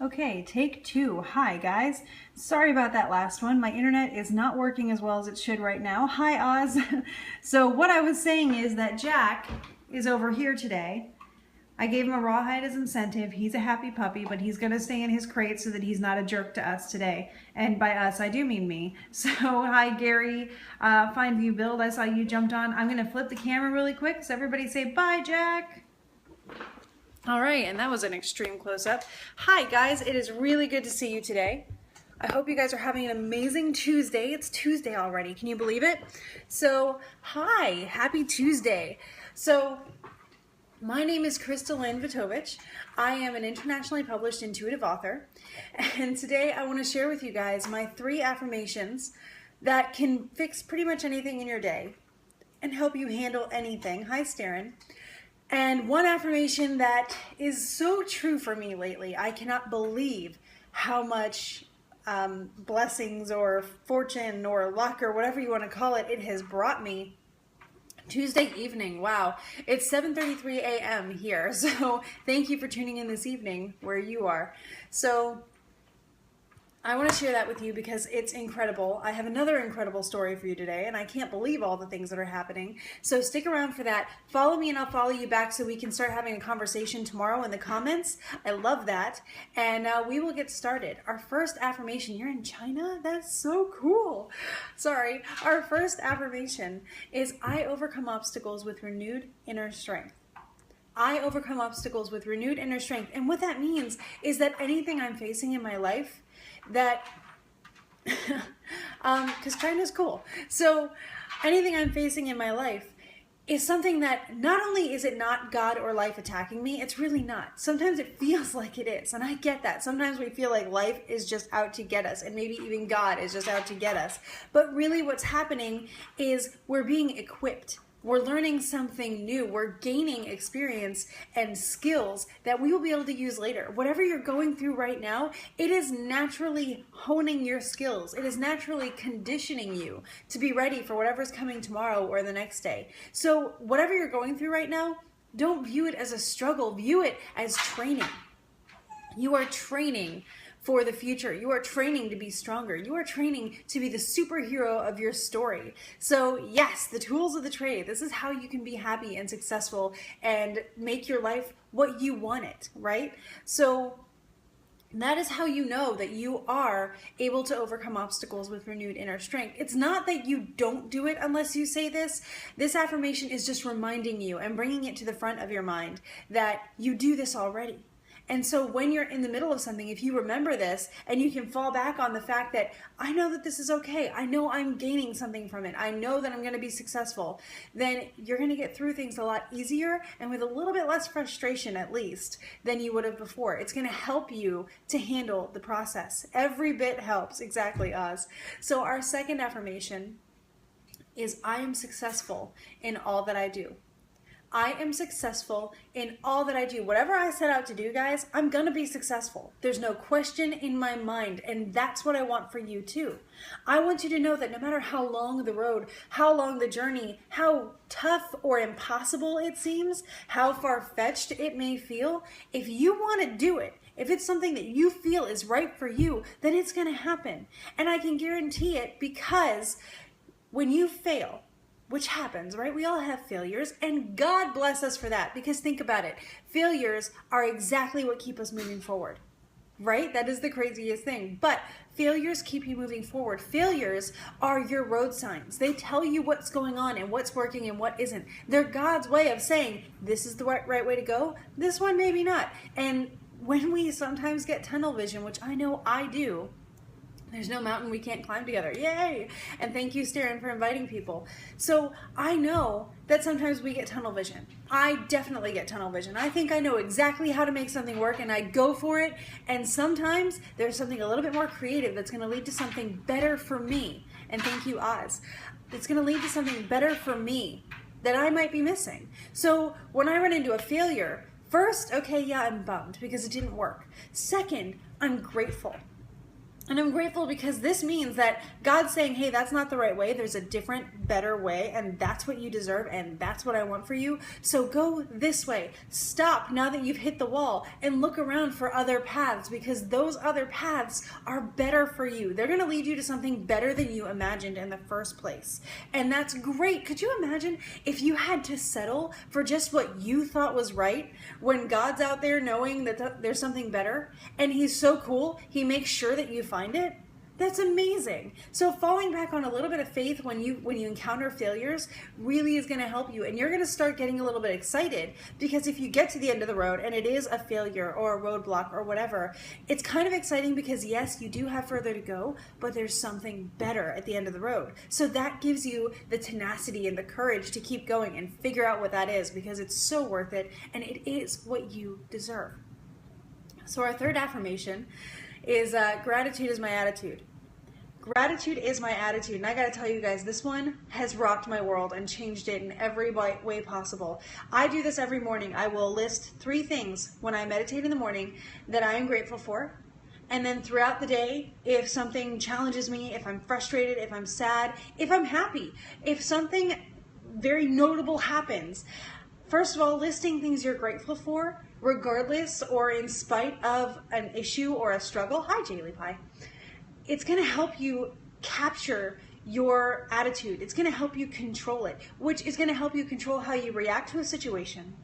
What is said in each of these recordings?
Okay, take two. Hi, guys. Sorry about that last one. My internet is not working as well as it should right now. Hi, Oz. So what I was saying is that Jack is over here today. I gave him a rawhide as incentive. He's a happy puppy, but he's going to stay in his crate so that he's not a jerk to us today. And by us, I do mean me. So hi, Gary. Fine View Build. I saw you jumped on. I'm going to flip the camera really quick so everybody say bye, Jack. All right, and that was an extreme close-up. Hi, guys. It is really good to see you today. I hope you guys are having an amazing Tuesday. It's Tuesday already. Can you believe it? So, hi. Happy Tuesday. So, my name is Krista Lynn Vitovich. I am an internationally published intuitive author. And today I want to share with you guys my 3 affirmations that can fix pretty much anything in your day and help you handle anything. Hi, Staryn. And one affirmation that is so true for me lately. I cannot believe how much blessings or fortune or luck or whatever you want to call it, it has brought me. Tuesday evening, wow. It's 7:33 a.m. here, so thank you for tuning in this evening where you are. So I want to share that with you because it's incredible. I have another incredible story for you today, and I can't believe all the things that are happening. So stick around for that. Follow me and I'll follow you back so we can start having a conversation tomorrow in the comments. I love that. And we will get started. Our first affirmation, you're in China? That's so cool. Sorry. Our first affirmation is I overcome obstacles with renewed inner strength. I overcome obstacles with renewed inner strength. And what that means is that anything I'm facing in my life, that because China's cool. So anything I'm facing in my life is something that not only is it not God or life attacking me, it's really not. Sometimes it feels like it is, and I get that. Sometimes we feel like life is just out to get us, and maybe even God is just out to get us. But really what's happening is we're being equipped. We're learning something new. We're gaining experience and skills that we will be able to use later. Whatever you're going through right now, it is naturally honing your skills. It is naturally conditioning you to be ready for whatever's coming tomorrow or the next day. So whatever you're going through right now, don't view it as a struggle. View it as training. You are training for the future. You are training to be stronger. You are training to be the superhero of your story. So yes, the tools of the trade. This is how you can be happy and successful and make your life what you want it, right? So that is how you know that you are able to overcome obstacles with renewed inner strength. It's not that you don't do it unless you say this. This affirmation is just reminding you and bringing it to the front of your mind that you do this already. And so when you're in the middle of something, if you remember this and you can fall back on the fact that I know that this is okay, I know I'm gaining something from it, I know that I'm going to be successful, then you're going to get through things a lot easier and with a little bit less frustration at least than you would have before. It's going to help you to handle the process. Every bit helps. Exactly, Oz. So our second affirmation is I am successful in all that I do. I am successful in all that I do. Whatever I set out to do, guys, I'm going to be successful. There's no question in my mind, and that's what I want for you too. I want you to know that no matter how long the road, how long the journey, how tough or impossible it seems, how far-fetched it may feel, if you want to do it, if it's something that you feel is right for you, then it's going to happen. And I can guarantee it because when you fail, which happens, right? We all have failures, and God bless us for that, because think about it. Failures are exactly what keep us moving forward, right? That is the craziest thing. But failures keep you moving forward. Failures are your road signs. They tell you what's going on and what's working and what isn't. They're God's way of saying, this is the right way to go. This one, maybe not. And when we sometimes get tunnel vision, which I know I do, there's no mountain we can't climb together. Yay! And thank you, Staryn, for inviting people. So I know that sometimes we get tunnel vision. I definitely get tunnel vision. I think I know exactly how to make something work and I go for it. And sometimes there's something a little bit more creative that's going to lead to something better for me. And thank you, Oz. It's going to lead to something better for me that I might be missing. So when I run into a failure, first, okay, yeah, I'm bummed because it didn't work. Second, I'm grateful. And I'm grateful because this means that God's saying, hey, that's not the right way. There's a different, better way, and that's what you deserve, and that's what I want for you. So go this way. Stop now that you've hit the wall and look around for other paths, because those other paths are better for you. They're going to lead you to something better than you imagined in the first place. And that's great. Could you imagine if you had to settle for just what you thought was right when God's out there knowing that there's something better, and he's so cool, he makes sure that you find it? That's amazing. So falling back on a little bit of faith when you encounter failures really is going to help you, and you're going to start getting a little bit excited, because if you get to the end of the road and it is a failure or a roadblock or whatever, it's kind of exciting because yes, you do have further to go, but there's something better at the end of the road. So that gives you the tenacity and the courage to keep going and figure out what that is, because it's so worth it and it is what you deserve. So our third affirmation is gratitude is my attitude. Gratitude is my attitude. And I got to tell you guys, this one has rocked my world and changed it in every way possible. I do this every morning. I will list 3 things when I meditate in the morning that I am grateful for. And then throughout the day, if something challenges me, if I'm frustrated, if I'm sad, if I'm happy, if something very notable happens, first of all, listing things you're grateful for, regardless or in spite of an issue or a struggle. Hi, Jaylee Pie. It's going to help you capture your attitude. It's going to help you control it, which is going to help you control how you react to a situation,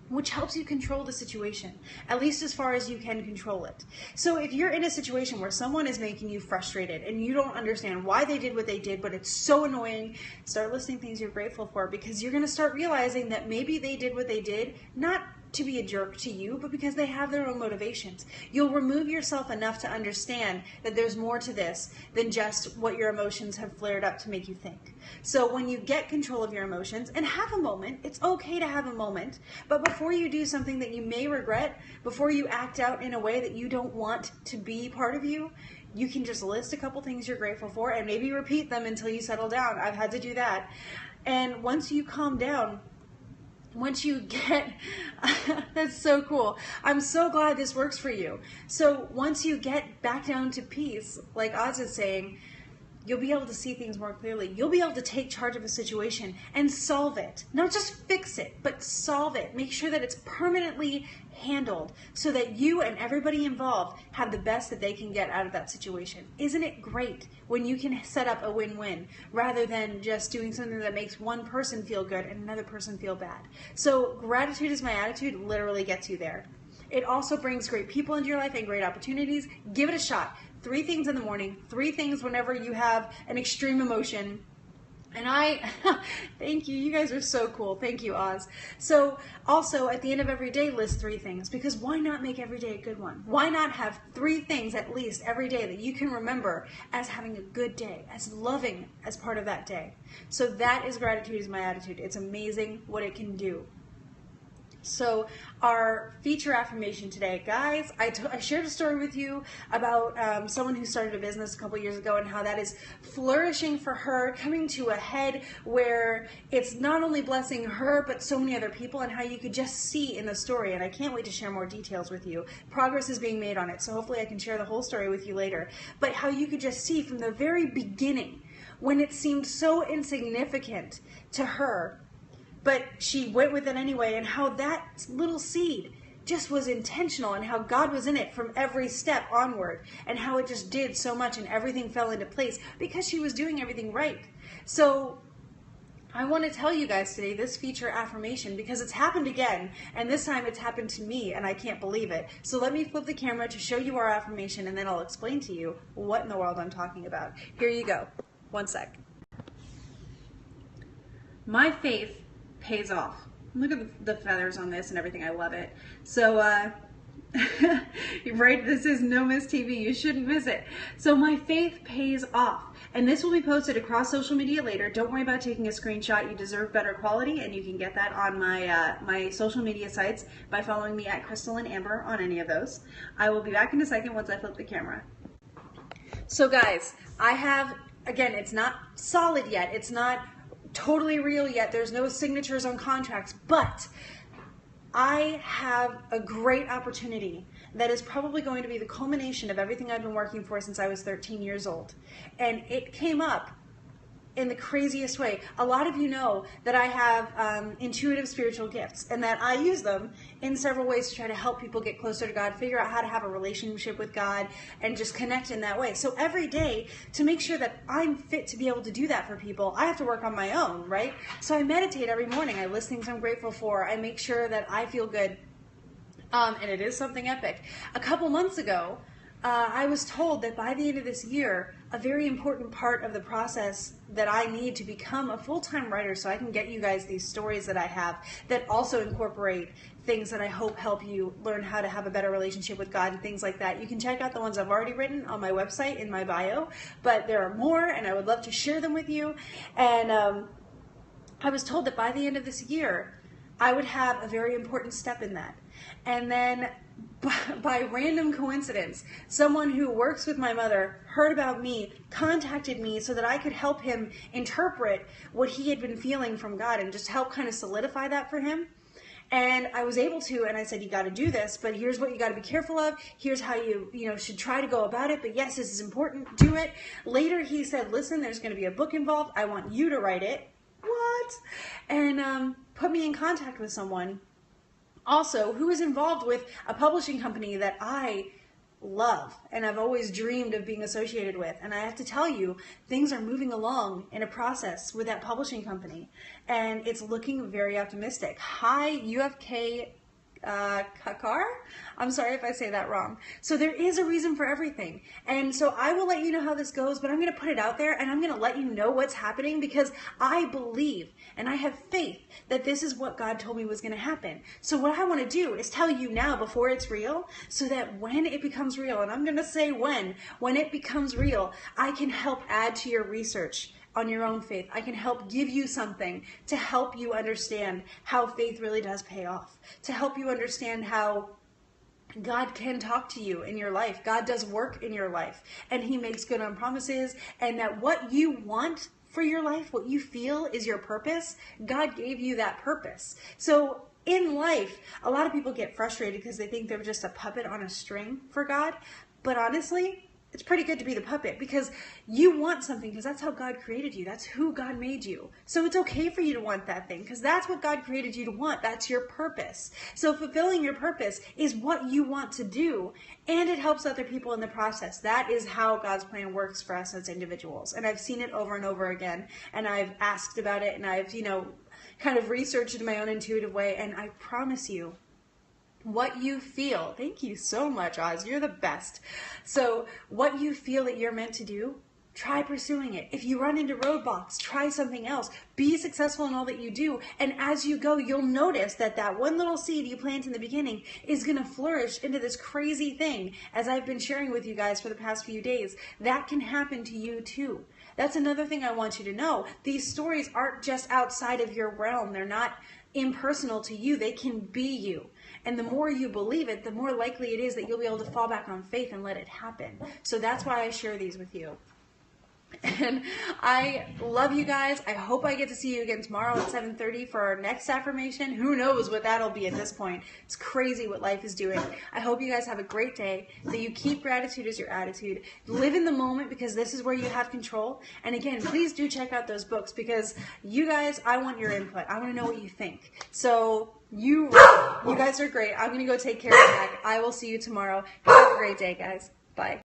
which helps you control the situation, at least as far as you can control it. So if you're in a situation where someone is making you frustrated and you don't understand why they did what they did, but it's so annoying, start listing things you're grateful for, because you're going to start realizing that maybe they did what they did, not to be a jerk to you, but because they have their own motivations. You'll remove yourself enough to understand that there's more to this than just what your emotions have flared up to make you think. So when you get control of your emotions and have a moment, it's okay to have a moment, but before you do something that you may regret, before you act out in a way that you don't want to be part of you, you can just list a couple things you're grateful for and maybe repeat them until you settle down. I've had to do that. And once you calm down, once you get, that's so cool. I'm so glad this works for you. So once you get back down to peace, like Oz is saying, you'll be able to see things more clearly. You'll be able to take charge of a situation and solve it. Not just fix it, but solve it. Make sure that it's permanently handled so that you and everybody involved have the best that they can get out of that situation. Isn't it great when you can set up a win-win rather than just doing something that makes one person feel good and another person feel bad? So gratitude is my attitude literally gets you there. It also brings great people into your life and great opportunities. Give it a shot. 3 things in the morning, 3 things whenever you have an extreme emotion. And thank you. You guys are so cool. Thank you, Oz. So also at the end of every day, list 3 things, because why not make every day a good one? Why not have 3 things at least every day that you can remember as having a good day, as loving as part of that day? So that is gratitude is my attitude. It's amazing what it can do. So our feature affirmation today, guys, I shared a story with you about someone who started a business a couple years ago and how that is flourishing for her, coming to a head where it's not only blessing her, but so many other people, and how you could just see in the story, and I can't wait to share more details with you. Progress is being made on it, so hopefully I can share the whole story with you later. But how you could just see from the very beginning, when it seemed so insignificant to her, but she went with it anyway, and how that little seed just was intentional, and how God was in it from every step onward, and how it just did so much and everything fell into place because she was doing everything right. So I want to tell you guys today this feature affirmation because it's happened again, and this time it's happened to me, and I can't believe it. So let me flip the camera to show you our affirmation, and then I'll explain to you what in the world I'm talking about. Here you go. One sec. My faith pays off. Look at the feathers on this and everything. I love it. So, right, this is No Miss TV. You shouldn't miss it. So my faith pays off. And this will be posted across social media later. Don't worry about taking a screenshot. You deserve better quality, and you can get that on my social media sites by following me at Crystal and Amber on any of those. I will be back in a second once I flip the camera. So guys, I have, again, it's not solid yet. It's not totally real yet. There's no signatures on contracts, but I have a great opportunity that is probably going to be the culmination of everything I've been working for since I was 13 years old. And it came up in the craziest way. A lot of you know that I have intuitive spiritual gifts, and that I use them in several ways to try to help people get closer to God, figure out how to have a relationship with God, and just connect in that way. So every day, to make sure that I'm fit to be able to do that for people, I have to work on my own, right? So I meditate every morning. I list things I'm grateful for. I make sure that I feel good. And it is something epic. A couple months ago, I was told that by the end of this year, a very important part of the process that I need to become a full-time writer, so I can get you guys these stories that I have that also incorporate things that I hope help you learn how to have a better relationship with God and things like that. You can check out the ones I've already written on my website in my bio, but there are more, and I would love to share them with you. And I was told that by the end of this year, I would have a very important step in that. And then by random coincidence, someone who works with my mother heard about me, contacted me so that I could help him interpret what he had been feeling from God and just help kind of solidify that for him. And I was able to, and I said, you got to do this, but here's what you got to be careful of. Here's how you should try to go about it. But yes, this is important. Do it. Later, he said, listen, there's going to be a book involved. I want you to write it. What? And put me in contact with someone also who is involved with a publishing company that I love and I've always dreamed of being associated with. And I have to tell you, things are moving along in a process with that publishing company, and it's looking very optimistic. Hi, UFK Kakar? I'm sorry if I say that wrong. So there is a reason for everything. And so I will let you know how this goes, but I'm going to put it out there and I'm going to let you know what's happening, because I believe and I have faith that this is what God told me was going to happen. So what I want to do is tell you now before it's real, so that when it becomes real, and I'm going to say when it becomes real, I can help add to your research on your own faith. I can help give you something to help you understand how faith really does pay off, to help you understand how God can talk to you in your life. God does work in your life, and he makes good on promises, and that what you want for your life, what you feel is your purpose, God gave you that purpose. So in life, a lot of people get frustrated because they think they're just a puppet on a string for God. But honestly, it's pretty good to be the puppet, because you want something, because that's how God created you. That's who God made you. So it's okay for you to want that thing, because that's what God created you to want. That's your purpose. So fulfilling your purpose is what you want to do, and it helps other people in the process. That is how God's plan works for us as individuals. And I've seen it over and over again, and I've asked about it, and I've, kind of researched in my own intuitive way, and I promise you, what you feel, thank you so much, Oz, you're the best. So what you feel that you're meant to do, try pursuing it. If you run into roadblocks, try something else. Be successful in all that you do. And as you go, you'll notice that that one little seed you plant in the beginning is going to flourish into this crazy thing, as I've been sharing with you guys for the past few days. That can happen to you too. That's another thing I want you to know. These stories aren't just outside of your realm. They're not impersonal to you. They can be you. And the more you believe it, the more likely it is that you'll be able to fall back on faith and let it happen. So that's why I share these with you. And I love you guys. I hope I get to see you again tomorrow at 7:30 for our next affirmation. Who knows what that'll be at this point. It's crazy what life is doing. I hope you guys have a great day, that you keep gratitude as your attitude. Live in the moment, because this is where you have control. And again, please do check out those books, because you guys, I want your input. I want to know what you think. So you guys are great. I'm going to go take care of Jack. I will see you tomorrow. Have a great day, guys. Bye.